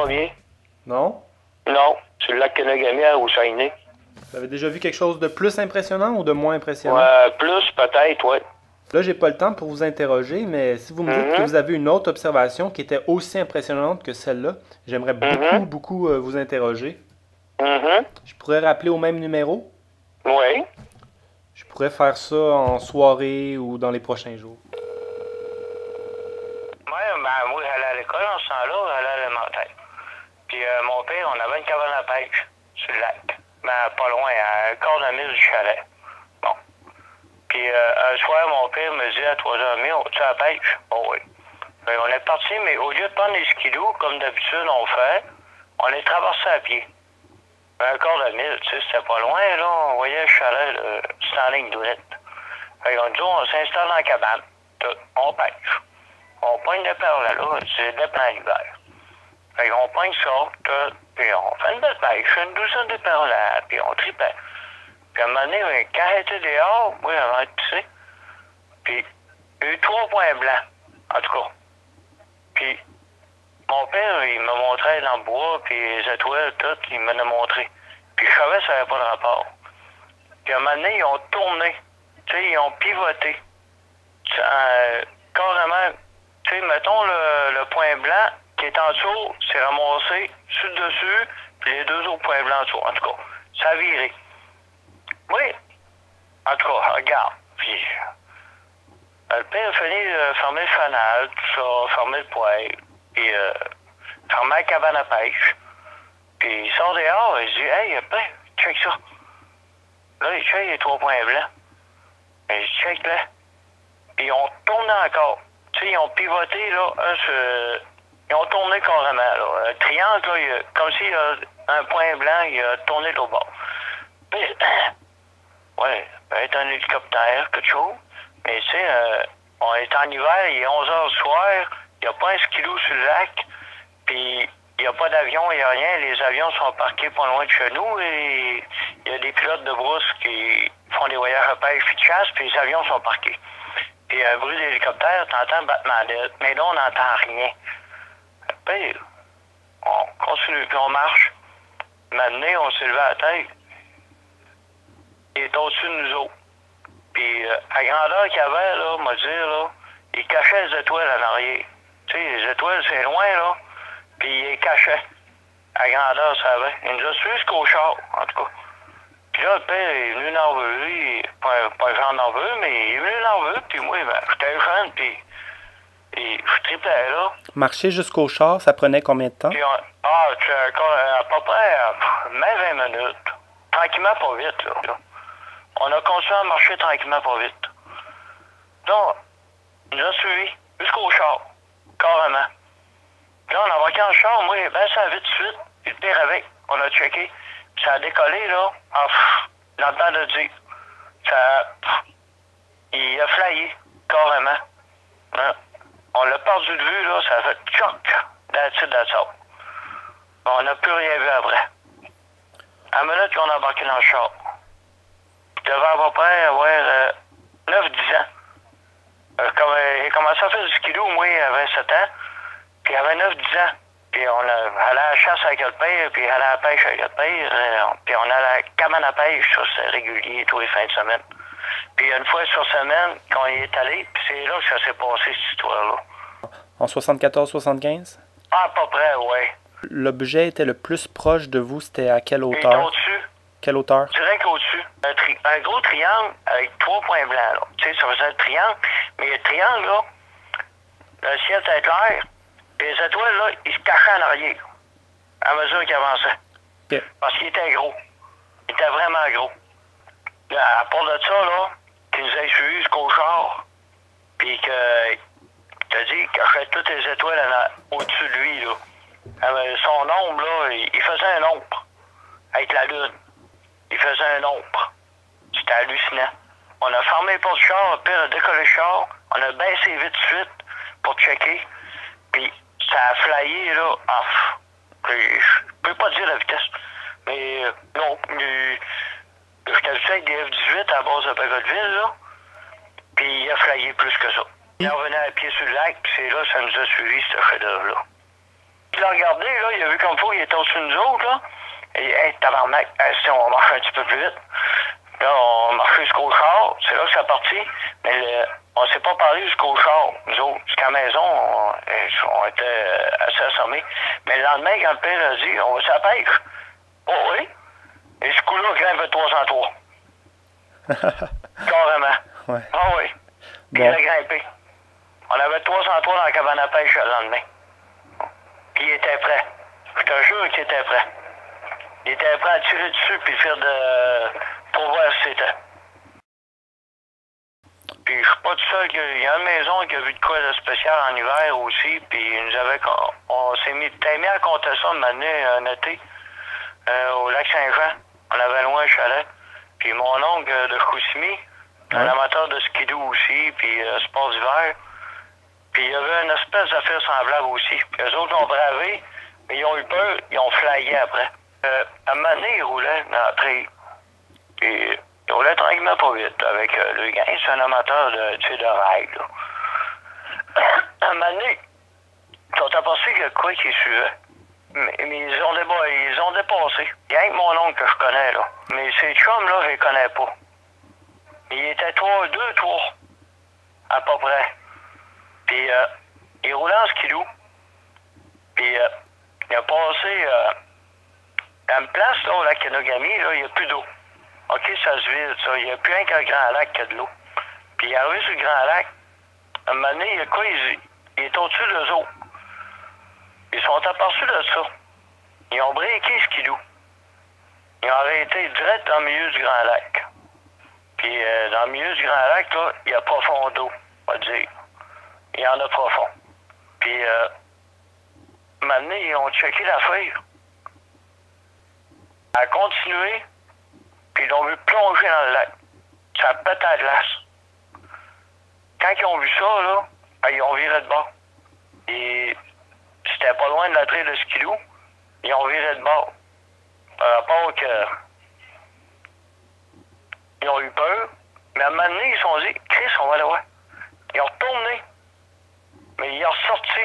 pas bien. Non? Non, c'est le lac Kenegamière au Saguenay. Vous avez déjà vu quelque chose de plus impressionnant ou de moins impressionnant? Ouais, plus peut-être, ouais. Là, j'ai pas le temps pour vous interroger, mais si vous me dites que Mhm, vous avez une autre observation qui était aussi impressionnante que celle-là, j'aimerais mhm, beaucoup vous interroger. mhm. Je pourrais rappeler au même numéro. Oui. Je pourrais faire ça en soirée ou dans les prochains jours. Ouais, ben moi, j'allais à l'école en ce temps-là, j'allais à l'élémentaire. Puis mon père, on avait une cabane à pêche sur le lac. Ben, pas loin, à un quart de mille du chalet. Bon. Puis un soir, mon père me dit à 3h30, on va-tu à la pêche? Oh oui. Ben, on est parti, mais au lieu de prendre les skidoo, comme d'habitude on fait, on est traversé à pied. Un quart de mille, tu sais, c'était pas loin, là. On voyait le chalet, là, c'était en ligne droite. Fait qu'on dit, on s'installe dans la cabane. Tout. On pêche. On pogne des perles là, c'est des plans l'hiver. Fait qu'on pogne ça, tout, puis on fait une belle pêche, une douzaine de perles là, puis on tripait. Puis à un moment donné, quand elle était dehors, moi, j'avais envie de pisser. Puis, il y a eu 3 points blancs, en tout cas. Puis, mon père, il me montrait dans le bois, puis les étoiles, tout, il me l'a montré. Puis, je savais que ça n'avait pas de rapport. Puis, à un moment donné, ils ont tourné. Tu sais, ils ont pivoté. Carrément, tu sais, mettons le point blanc qui est en dessous, c'est ramassé sur le dessus, puis les 2 autres points blancs en dessous. En tout cas, ça a viré. Oui. En tout cas, regarde. Puis, le père a fini de fermer le fanal, tout ça, fermer le poêle, puis fermer la cabane à pêche. Puis il sort dehors, il dit, hey, ben, check ça. Là, il check les 3 points blancs. Et je check là. Puis ils ont tourné encore. Tu sais, ils ont pivoté, là, ils ont tourné carrément, là. Un triangle, là, comme s'il y a un point blanc, il a tourné de l'autre bord. Puis, ouais, ça peut être un hélicoptère, quelque chose. Mais tu sais, on est en hiver, il est 11h du soir, il n'y a pas un skidoo sur le lac, puis il n'y a pas d'avion, il n'y a rien. Les avions sont parqués pas loin de chez nous et il y a des pilotes de brousse qui font des voyages à pêche puis de chasse, puis les avions sont parqués. Puis un bruit d'hélicoptère, t'entends le battement d'aile. Mais là, on n'entend rien. Puis, on continue, puis on marche. Maintenant, on s'est levé à la tête. Il est au-dessus de nous autres. Puis, à grandeur qu'il y avait, là, on va dire, là, il cachait les étoiles en arrière. Tu sais, les étoiles, c'est loin, là. Puis, il les cachait. À grandeur, ça avait. Il nous a suivi jusqu'au char, en tout cas. Puis là, le père est venu nerveux, pas genre nerveux, mais il est venu nerveux, puis moi, ben, j'étais jeune, puis je tripais là. Marcher jusqu'au char, ça prenait combien de temps? Puis tu sais, à peu près, même 20 minutes. Tranquillement, pas vite, là. On a continué à marcher tranquillement, pas vite. Donc, il nous a suivis jusqu'au char, carrément. Puis là, on a embarqué en char, moi, ben, ça va vite de suite, il était avec, on a checké. Ça a décollé, là, dans le temps de dire. Il a flyé, carrément. Hein? On l'a perdu de vue, là, ça a fait tchoc, that's it, that's all. On n'a plus rien vu après. À la minute qu'on a embarqué dans le char, il devait à peu près avoir 9-10 ans. Il a commencé à faire du skidoo, moi, il avait 7 ans, puis il avait 9-10 ans. Puis on allait à la chasse avec le père, puis à la pêche avec le père, puis on allait à la cabane à pêche, ça c'est régulier tous les fins de semaine. Puis une fois sur semaine, quand il est allé, puis c'est là que ça s'est passé, cette histoire-là. En 74-75? Ah, à peu près, oui. L'objet était le plus proche de vous, c'était à quelle Il était hauteur? au-dessus. Quelle hauteur? Je dirais qu'au-dessus. Un gros triangle avec 3 points blancs, là. Tu sais, ça faisait le triangle, mais le triangle, là, le ciel était clair, puis les étoiles, là, ils se cachaient en arrière, à mesure qu'ils avançaient. Okay. Parce qu'il était gros. Il était vraiment gros. À part de ça, là, qu'il nous ait suivis jusqu'au char, puis que, t'as dit, qu'il cachait toutes les étoiles au-dessus de lui, là. Son ombre, là, il faisait un ombre avec la lune. Il faisait un ombre. C'était hallucinant. On a fermé les portes du char, puis on a décollé le char, on a baissé vite de suite pour checker, puis ça a flyé, là, je peux pas dire la vitesse, mais non, j'étais habitué avec des F-18 à la base de Bagotville, là, puis il a flyé plus que ça. Il est revenu à pied sur le lac, puis c'est là que ça nous a suivi, ce chef-d'œuvre-là. Il a regardé, là, il a vu comme faut, il était au-dessus de nous autres, là. Et, hey, tabarnak, si on marche un petit peu plus vite. Là, on marchait jusqu'au char, c'est là que c'est parti. Mais on s'est pas parlé jusqu'au char, nous autres. Jusqu'à la maison, on était assez assommés. Mais le lendemain, quand le père a dit, on va à la pêche. Oh oui. Et ce coup-là, je grimpe 303. Carrément. Ouais. Ah oui. Puis il a grimpé. On avait 303 dans la cabane à pêche le lendemain. Puis il était prêt. Je te jure qu'il était prêt. Il était prêt à tirer dessus puis faire pour voir si c'était. Puis je suis pas tout seul. Il y a une maison qui a vu de quoi de spécial en hiver aussi. Puis on s'est mis à compter ça une année, un été, au lac Saint-Jean. On avait loin un chalet. Puis mon oncle de Chicoutimi, un amateur de skidoo aussi, puis sport d'hiver. Puis il y avait une espèce d'affaire semblable aussi. Puis eux autres ont bravé, mais ils ont eu peur, ils ont flyé après. À un moment donné, ils roulaient dans la prairie. Puis ils roulaient tranquillement pas vite avec le gars. C'est un amateur de rail, là. À un moment donné, ils sont aperçus qu'il y a quoi qui suivait. Mais ils ont dépassé. Il y a que mon oncle que je connais, là. Mais ces chums-là, je les connais pas. Il était 3, à peu près. Puis, il roulait en skidoo. Puis, il a passé à une place, là, au lac Kenogami, là, il n'y a plus d'eau. OK, ça se vide, ça. Il n'y a plus rien qu'un grand lac qui a de l'eau. Puis, il est arrivé sur le grand lac. À un moment donné, il y a quoi? Il est au-dessus d'eux autres. Ils sont aperçus de ça. Ils ont breaké skidoo. Ils ont arrêté direct dans le milieu du grand lac. Puis, dans le milieu du grand lac, là, il y a profond d'eau, on va dire. Il y en a profond. Puis, maintenant, ils ont checké l'affaire. Elle a continué, puis ils l'ont vu plonger dans le lac. Ça pète à la glace. Quand ils ont vu ça, là, ils ont viré de bord. Et c'était pas loin de la traite de skidoo. Ils ont viré de bord. Par rapport que ils ont eu peur. Mais à un moment donné, ils se sont dit, Chris, on va le voir. Ils ont retourné. Mais ils ont ressorti.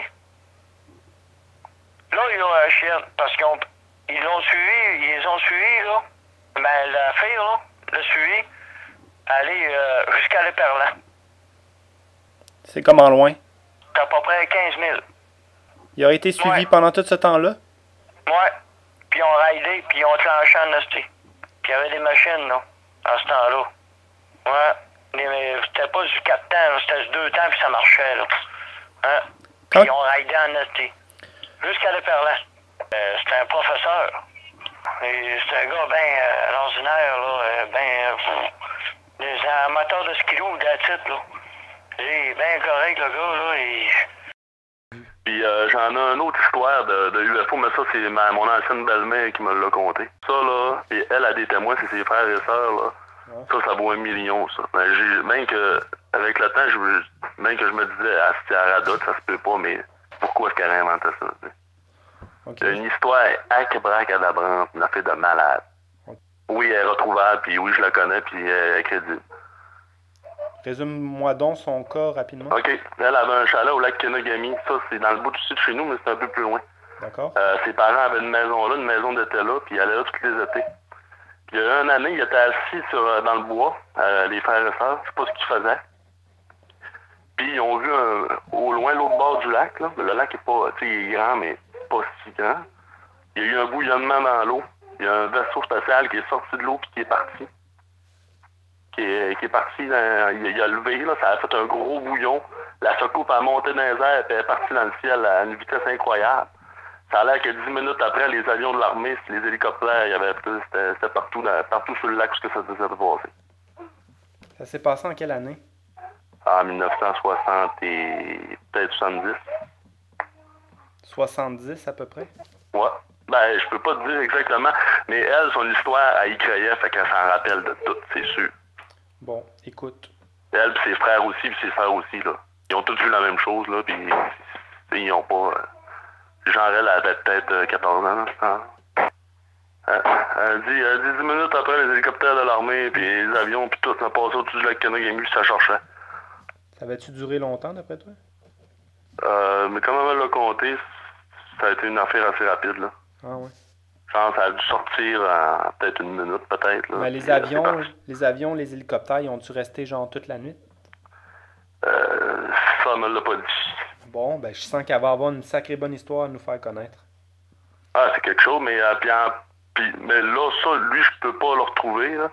Là, ils ont la chienne. Parce qu'ils l'ont suivi, ils les ont suivis, là. Mais la fille, là, l'a suivi, aller jusqu'à l'Éperlan. C'est comment loin? C'est à peu près 15 000. Il a été suivi pendant tout ce temps-là? Ouais. Puis ils ont raidé, puis ils ont clenché en hostie. Puis il y avait des machines, là, à ce temps-là. Ouais. Mais c'était pas du 4 temps, c'était du 2 temps, puis ça marchait, là. Hein? Puis ils ont raidé en hostie. Jusqu'à l'Éperlan. C'était un professeur. Et c'est un gars bien ordinaire, là, des amateurs de skidoo, d'attitude, là. Il est bien correct, le gars, là, Puis j'en ai une autre histoire de UFO, mais ça, c'est mon ancienne belle-mère qui me l'a conté. Ça, là, et elle a des témoins, c'est ses frères et sœurs, là. Ouais. Ça vaut 1 million, ça. Même que, avec le temps, même que je me disais, ah, c'était à radote, ça se peut pas, mais pourquoi est-ce qu'elle a inventé ça, t'sais? Okay. Une histoire abracadabrante, une affaire de malade. Okay. Oui, elle est retrouvable, puis oui, je la connais, puis elle est crédible. Résume-moi donc son cas rapidement. OK. Elle avait un chalet au lac Kenogami. Ça, c'est dans le bout du sud de chez nous, mais c'est un peu plus loin. D'accord. Ses parents avaient une maison là, une maison d'été là, puis ils allaient là tous les étés. Puis il y a une année, ils étaient assis dans le bois, les frères et sœurs, je sais pas ce qu'ils faisaient. Puis ils ont vu au loin l'autre bord du lac, là. Le lac est pas, tu sais, il est grand, mais pas si grand. Il y a eu un bouillonnement dans l'eau. Il y a un vaisseau spatial qui est sorti de l'eau puis qui est parti. Qui est parti, il a levé, là, ça a fait un gros bouillon. La soucoupe a monté dans les airs et est partie dans le ciel à une vitesse incroyable. Ça a l'air que 10 minutes après, les avions de l'armée, les hélicoptères, il y avait c'était partout sur le lac où ça s'est passé. Ça s'est passé en quelle année? En 1960 et peut-être 70. 70 à peu près? Ouais. Ben, je peux pas te dire exactement, mais elle, son histoire, elle y croyait, fait qu'elle s'en rappelle de tout, c'est sûr. Bon, écoute. Elle pis ses frères aussi, pis ses sœurs aussi, là. Ils ont tous vu la même chose, là, pis ils ont pas... genre, elle avait peut-être 14 ans, là. Elle dit 10 minutes après, les hélicoptères de l'armée, pis les avions, pis tout, ça passait au-dessus du lac Kenogami, ça cherchait. Ça avait-tu duré longtemps, d'après toi? Mais comment elle l'a compté, Ça a été une affaire assez rapide, là. Ah ouais. Genre, ça a dû sortir en peut-être une minute, peut-être. Là. Mais Puis, c'est avions, les hélicoptères, ils ont dû rester genre toute la nuit? Ça, on me l'a pas dit. Bon, ben je sens qu'elle va avoir une sacrée bonne histoire à nous faire connaître. Ah, c'est quelque chose, mais mais là, ça, lui, je peux pas le retrouver, là.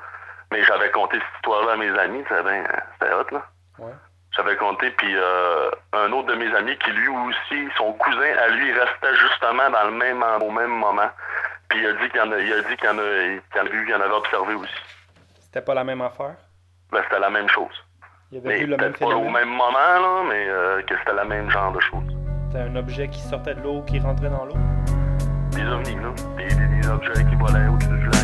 Mais j'avais conté cette histoire-là à mes amis, c'était hot, là. Ouais. J'avais compté, puis un autre de mes amis qui lui aussi, son cousin à lui, restait justement dans au même moment. Puis il a dit qu'il en avait observé aussi. C'était pas la même affaire? Ben, c'était la même chose. Il avait Mais vu le même peut-être pas au phénomène? même moment, là, mais que c'était le même genre de chose. C'était un objet qui sortait de l'eau, qui rentrait dans l'eau? Des ovnis, là. Des objets qui volaient au-dessus du lac.